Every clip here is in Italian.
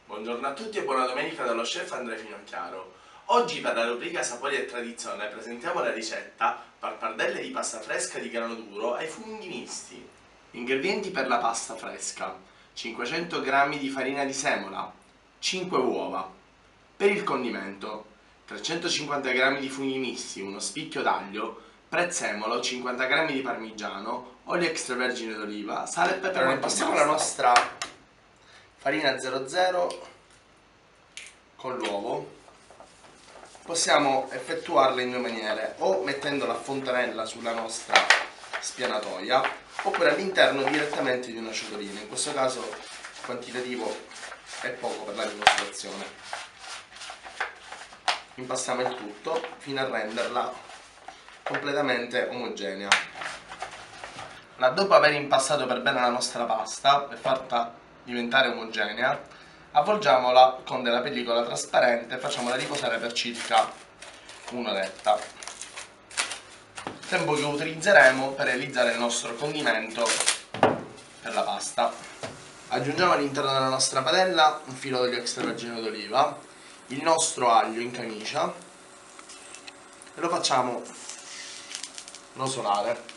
Buongiorno a tutti e buona domenica dallo chef Andrea Finocchiaro. Oggi per la rubrica Sapori e Tradizione presentiamo la ricetta pappardelle di pasta fresca di grano duro ai funghi misti. Ingredienti per la pasta fresca: 500 g di farina di semola, 5 uova. Per il condimento: 350 g di funghi misti, uno spicchio d'aglio, prezzemolo, 50 g di parmigiano, olio extravergine d'oliva, sale e pepe. Impastiamo la nostra farina 00 con l'uovo. Possiamo effettuarla in due maniere: o mettendola a fontanella sulla nostra spianatoia, oppure all'interno direttamente di una ciotolina. In questo caso il quantitativo è poco per la dimostrazione. Impastiamo il tutto fino a renderla completamente omogenea. Dopo aver impastato per bene la nostra pasta e fatta diventare omogenea, avvolgiamola con della pellicola trasparente e facciamola riposare per circa un'oretta, tempo che utilizzeremo per realizzare il nostro condimento per la pasta. Aggiungiamo all'interno della nostra padella un filo d'olio extravergine d'oliva, il nostro aglio in camicia e lo facciamo rosolare.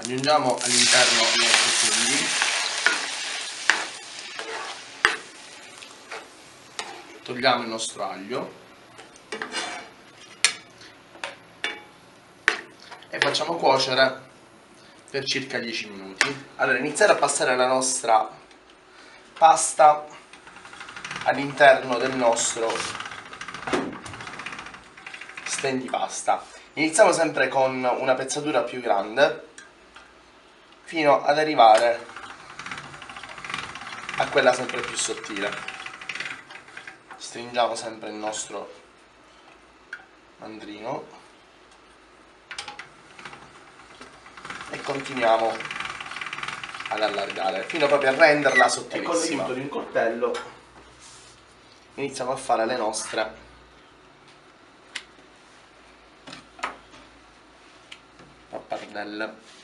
Aggiungiamo all'interno i nostri funghi, togliamo il nostro aglio e facciamo cuocere per circa 10 minuti. Allora, iniziare a passare la nostra pasta all'interno del nostro stendipasta. Iniziamo sempre con una pezzatura più grande fino ad arrivare a quella sempre più sottile. Stringiamo sempre il nostro mandrino e continuiamo ad allargare fino proprio a renderla sottilissima. E con l'aiuto di un coltello iniziamo a fare le nostre pappardelle.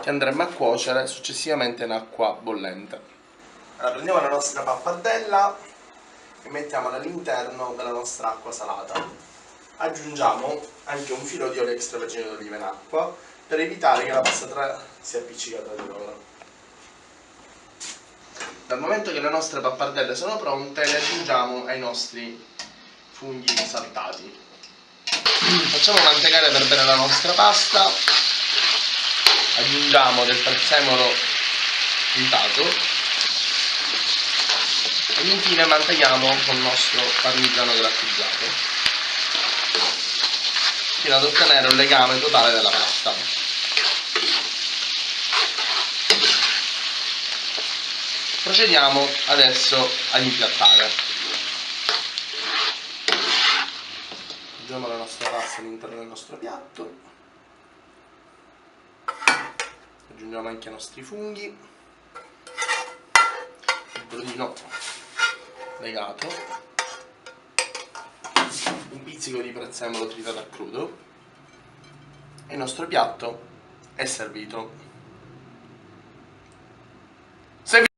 Che andremo a cuocere successivamente in acqua bollente. Allora, prendiamo la nostra pappardella e mettiamola all'interno della nostra acqua salata. Aggiungiamo anche un filo di olio extravergine d'oliva in acqua per evitare che la pasta si appiccica tra di loro. Dal momento che le nostre pappardelle sono pronte, le aggiungiamo ai nostri funghi saltati. Facciamo mantecare per bene la nostra pasta, aggiungiamo del prezzemolo tritato ed infine mantecchiamo con il nostro parmigiano grattugiato fino ad ottenere un legame totale della pasta. Procediamo adesso ad impiattare. Aggiungiamo la nostra pasta all'interno del nostro piatto, aggiungiamo anche i nostri funghi, il brodino legato, un pizzico di prezzemolo tritato a crudo e il nostro piatto è servito.